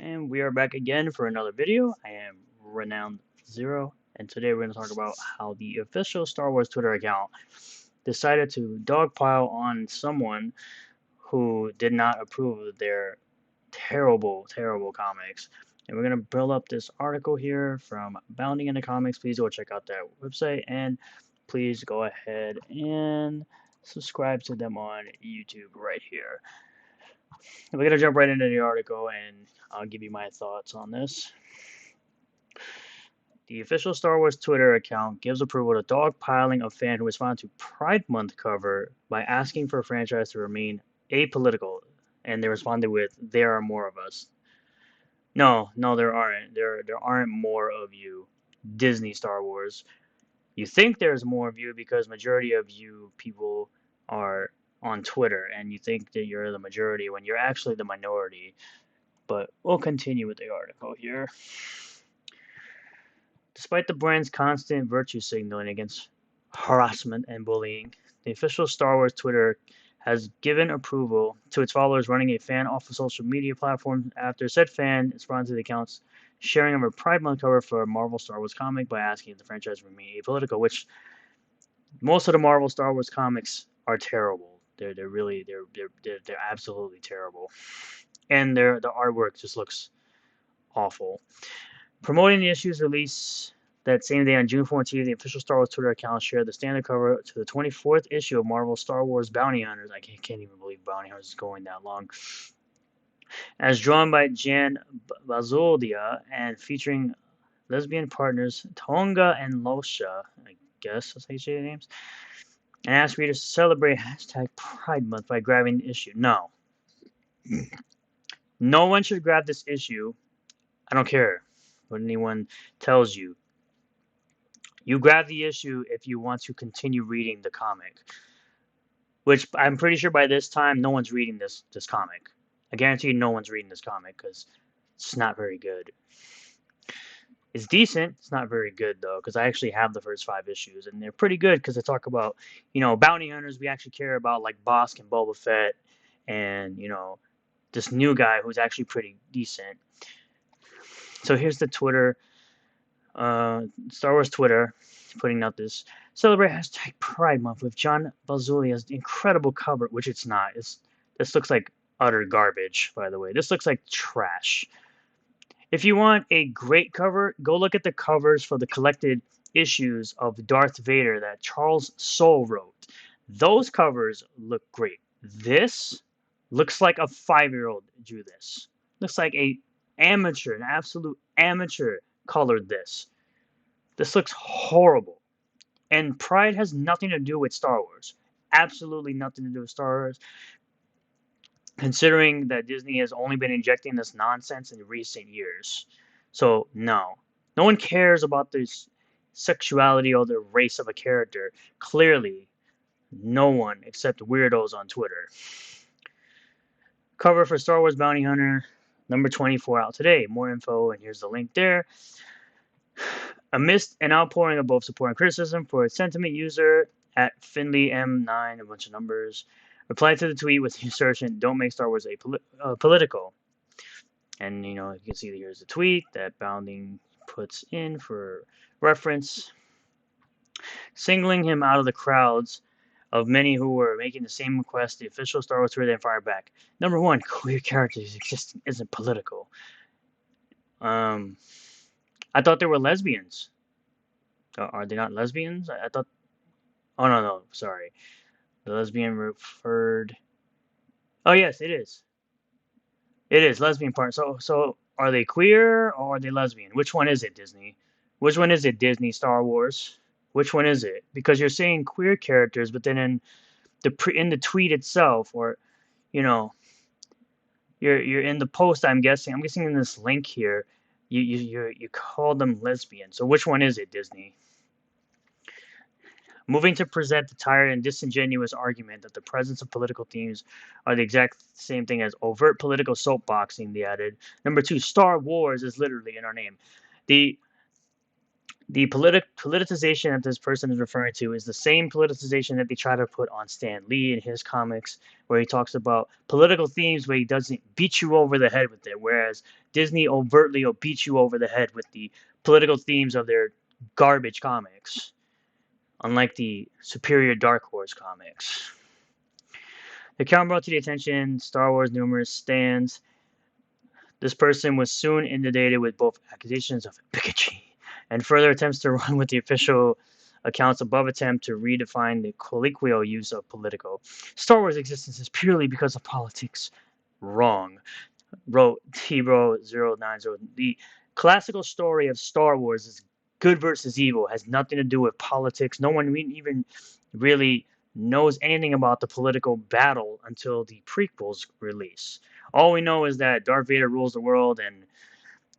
And we are back again for another video. I am Renowned Zero, and today we're going to talk about how the official Star Wars Twitter account decided to dogpile on someone who did not approve of their terrible, terrible comics. And we're going to build up this article here from Bounding into Comics. Please go check out that website, and please go ahead and subscribe to them on YouTube right here. We're going to jump right into the article, and I'll give you my thoughts on this. The official Star Wars Twitter account gives approval to dogpiling a fan who responded to Pride Month cover by asking for a franchise to remain apolitical, and they responded with, "There are more of us." No, no, there aren't. There aren't more of you, Disney Star Wars. You think there's more of you because majority of you people are on Twitter, and you think that you're the majority when you're actually the minority. But we'll continue with the article here. Despite the brand's constant virtue signaling against harassment and bullying, the official Star Wars Twitter has given approval to its followers running a fan off of social media platform after said fan responded to the account's sharing of a Pride Month cover for a Marvel Star Wars comic by asking if the franchise remain apolitical, which most of the Marvel Star Wars comics are terrible. They're absolutely terrible, and the artwork just looks awful. Promoting the issue's release that same day on June 14th, the official Star Wars Twitter account shared the standard cover to the 24th issue of Marvel Star Wars Bounty Hunters. I can't even believe Bounty Hunters is going that long. As drawn by Jan Bazoldia and featuring lesbian partners Tonga and Losha, I guess that's how you say their names, and asked readers to celebrate #Pride Month by grabbing the issue. No. No one should grab this issue. I don't care what anyone tells you. You grab the issue if you want to continue reading the comic, which I'm pretty sure by this time no one's reading this comic. I guarantee you no one's reading this comic because it's not very good. It's decent. It's not very good though, because I actually have the first 5 issues and they're pretty good because they talk about, bounty hunters we actually care about, like Bossk and Boba Fett, and this new guy who's actually pretty decent. So here's the Twitter, Star Wars Twitter, putting out this celebrate #Pride Month with John Balzulia's incredible cover, which it's not. This looks like utter garbage, by the way. This looks like trash. If you want a great cover, go look at the covers for the collected issues of Darth Vader that Charles Soule wrote. Those covers look great. This looks like a 5-year-old drew this. Looks like an absolute amateur colored this. This looks horrible. And Pride has nothing to do with Star Wars. Absolutely nothing to do with Star Wars. Considering that Disney has only been injecting this nonsense in recent years. So, no. No one cares about the sexuality or the race of a character. Clearly, no one except weirdos on Twitter. Cover for Star Wars Bounty Hunter, number 24 out today. More info, and here's the link there. Amidst an outpouring of both support and criticism for its sentiment, user at Finley M9, a bunch of numbers, replied to the tweet with the assertion, "Don't make Star Wars political." And, you can see here's the tweet that Bounding puts in for reference, singling him out of the crowds of many who were making the same request. The official Star Wars Twitter then fired back. Number one, queer characters existing isn't political. I thought they were lesbians. Are they not lesbians? I thought. Oh no, sorry. The lesbian referred. Oh yes, it is. It is lesbian part. So are they queer or are they lesbian? Which one is it, Disney? Which one is it, Disney Star Wars? Which one is it? Because you're saying queer characters, but then in the tweet itself, or you know, you're in the post. I'm guessing in this link here. You call them lesbian. So which one is it, Disney? Moving to present the tired and disingenuous argument that the presence of political themes are the exact same thing as overt political soapboxing, they added. Number two, Star Wars is literally in our name. The The politicization that this person is referring to is the same politicization that they try to put on Stan Lee in his comics, where he talks about political themes, where he doesn't beat you over the head with it, whereas Disney overtly will beat you over the head with the political themes of their garbage comics, unlike the superior Dark Horse comics. The account brought to the attention Star Wars numerous stands. This person was soon inundated with both accusations of bigotry and further attempts to run with the official accounts above attempt to redefine the colloquial use of political. Star Wars' existence is purely because of politics. Wrong, wrote Tebro090. The classical story of Star Wars is good versus evil, has nothing to do with politics. No one even really knows anything about the political battle until the prequels release. All we know is that Darth Vader rules the world,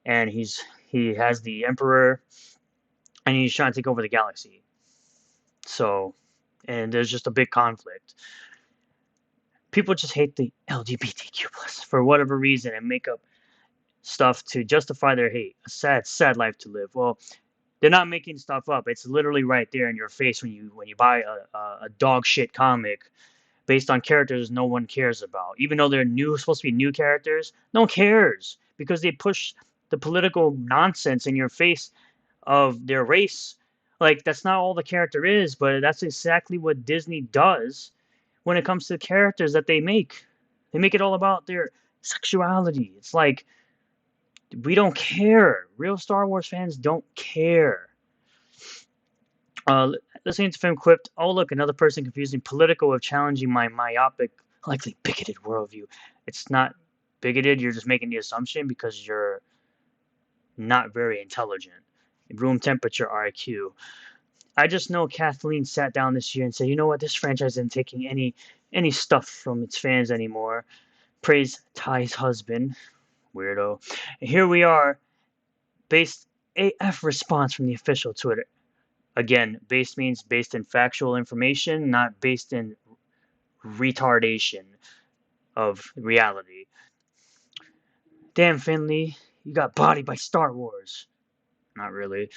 and he has the Emperor, and he's trying to take over the galaxy. So, and there's just a big conflict. People just hate the LGBTQ plus for whatever reason and make up stuff to justify their hate. A sad, sad life to live. Well, they're not making stuff up. It's literally right there in your face when you buy a dog shit comic based on characters no one cares about. Even though they're supposed to be new characters, no one cares because they push the political nonsense in your face of their race. Like, that's not all the character is, but that's exactly what Disney does when it comes to the characters that they make. They make it all about their sexuality. It's like, we don't care. Real Star Wars fans don't care. Uh, Listening to film quipped, "Oh look, another person confusing political with challenging my myopic, likely bigoted worldview." It's not bigoted. You're just making the assumption because you're not very intelligent. Room temperature IQ. I just know Kathleen sat down this year and said, "You know what? This franchise isn't taking any stuff from its fans anymore." Praise Ty's husband. Weirdo. And here we are, based AF response from the official Twitter. Again, based means based in factual information, not based in retardation of reality. Damn, Finley, you got bodied by Star Wars. Not really.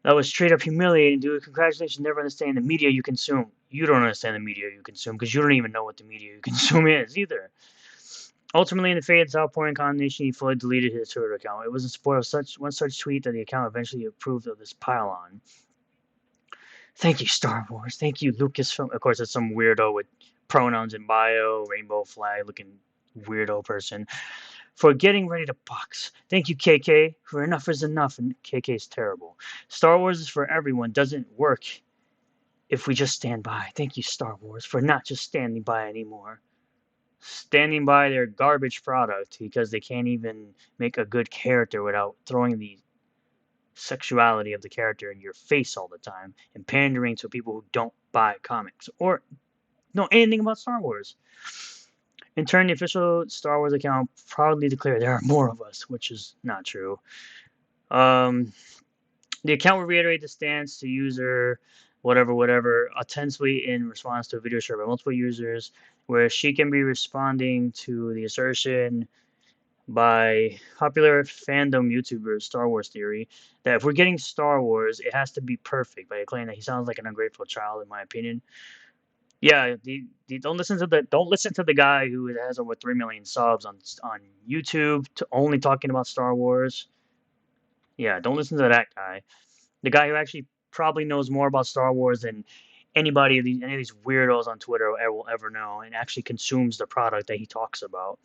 That was straight up humiliating, dude. Congratulations, never understanding the media you consume. You don't understand the media you consume because you don't even know what the media you consume is either. Ultimately, in the fad's outpouring condemnation, he fully deleted his Twitter account. It was in support of one such tweet that the account eventually approved of this pile-on. Thank you, Star Wars. Thank you, Lucasfilm. Of course, it's some weirdo with pronouns in bio, rainbow flag looking weirdo person, for getting ready to box. Thank you, KK, for enough is enough, and KK is terrible. Star Wars is for everyone, doesn't work if we just stand by. Thank you, Star Wars, for not just standing by anymore. Standing by their garbage product because they can't even make a good character without throwing the sexuality of the character in your face all the time and pandering to people who don't buy comics or know anything about Star Wars. In turn, the official Star Wars account proudly declared there are more of us, which is not true. The account will reiterate the stance to user whatever ostensibly in response to a video shared by multiple users where she can be responding to the assertion by popular fandom YouTuber Star Wars Theory that if we're getting Star Wars, it has to be perfect, by claiming that he sounds like an ungrateful child, in my opinion. Yeah, don't listen to the guy who has over 3 million subs on YouTube to only talking about Star Wars. Yeah, don't listen to that guy. The guy who actually probably knows more about Star Wars than any of these weirdos on Twitter will ever know, and actually consumes the product that he talks about.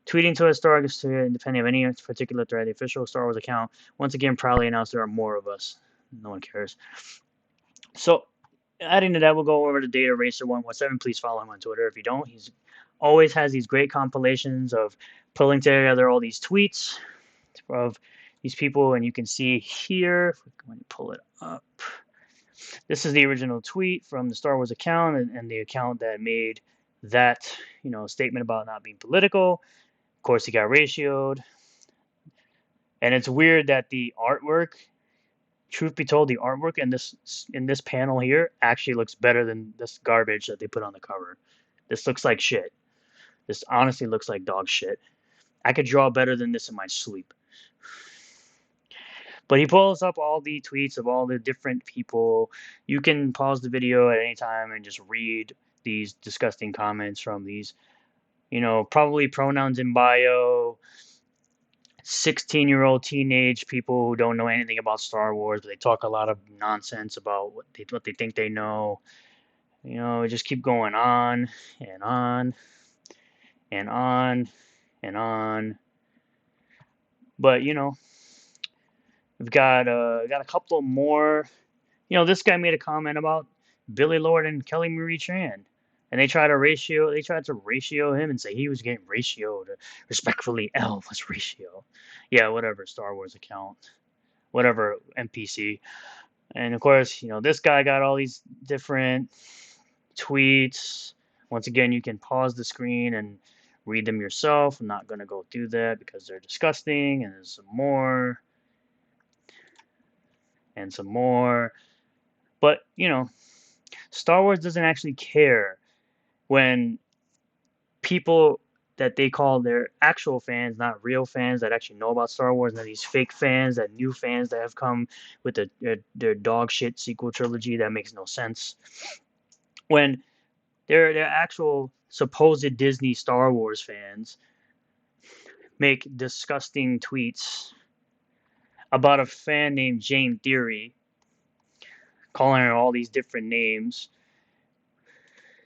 Tweeting to historic independent of any particular thread, the official Star Wars account once again proudly announced there are more of us. No one cares. So, adding to that, we'll go over to Data Racer 117. Please follow him on Twitter if you don't. He's always has these great compilations of pulling together all these tweets of these people, and you can see here, if we're going to pull it up, this is the original tweet from the Star Wars account and the account that made that statement about not being political. Of course, he got ratioed, and it's weird that the artwork, truth be told, the artwork in this panel here actually looks better than this garbage that they put on the cover. This looks like shit. This honestly looks like dog shit. I could draw better than this in my sleep. But he pulls up all the tweets of all the different people. You can pause the video at any time and just read these disgusting comments from these, probably pronouns in bio, 16-year-old teenage people who don't know anything about Star Wars, but they talk a lot of nonsense about what they think they know. Just keep going on and on and on and on. But we've got a couple more. This guy made a comment about Billy Lord and Kelly Marie Tran, and they tried to ratio him and say he was getting ratioed. Respectfully, L was ratio. Yeah, whatever. Star Wars account, whatever NPC, and of course, this guy got all these different tweets. Once again, you can pause the screen and read them yourself. I'm not gonna go through that because they're disgusting, and there's some more and some more. But Star Wars doesn't actually care when people that they call their actual fans, not real fans that actually know about Star Wars, not these fake fans, that new fans that have come with their dog shit sequel trilogy that makes no sense. When their actual supposed Disney Star Wars fans make disgusting tweets about a fan named Jane Theory, calling her all these different names,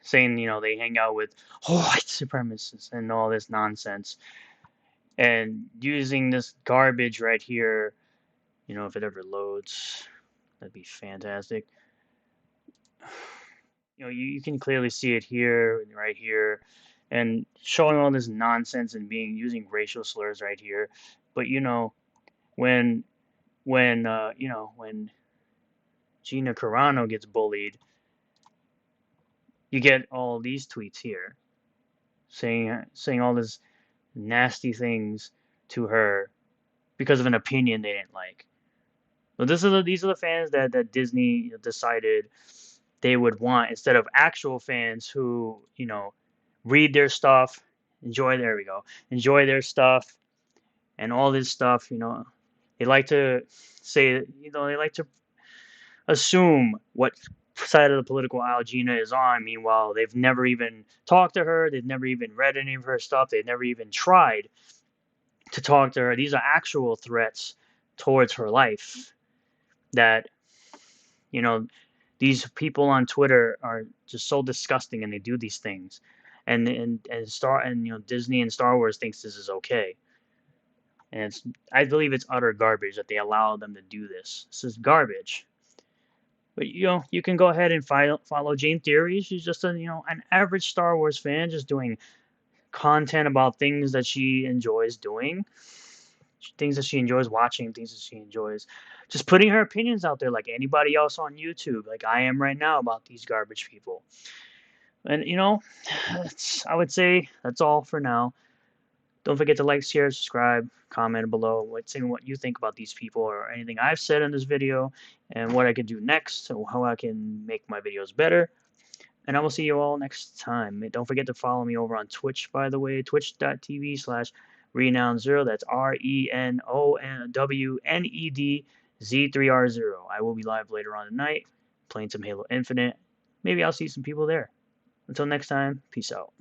saying they hang out with white supremacists and all this nonsense, and using this garbage right here. If it ever loads, that'd be fantastic. You can clearly see it here, right here, and showing all this nonsense and using racial slurs right here. But when when Gina Carano gets bullied, you get all these tweets here saying all this nasty things to her because of an opinion they didn't like. But these are the fans that Disney decided they would want instead of actual fans who read their stuff, enjoy their stuff, and all this stuff. They like to say, they like to assume what side of the political aisle Gina is on. Meanwhile, they've never even talked to her. They've never even read any of her stuff. They've never even tried to talk to her. These are actual threats towards her life that, you know, these people on Twitter are just so disgusting and they do these things. And Disney and Star Wars thinks this is okay. And I believe it's utter garbage that they allow them to do this. This is garbage. But you can go ahead and follow Jane Theory. She's just an average Star Wars fan, just doing content about things that she enjoys doing, things that she enjoys watching, things that she enjoys just putting her opinions out there like anybody else on YouTube, like I am right now about these garbage people. And I would say that's all for now. Don't forget to like, share, subscribe, comment below saying what you think about these people or anything I've said in this video and what I can do next or how I can make my videos better. And I will see you all next time. Don't forget to follow me over on Twitch, by the way, twitch.tv/Renowned0. That's RENOWNEDZ3R0. I will be live later on tonight playing some Halo Infinite. Maybe I'll see some people there. Until next time, peace out.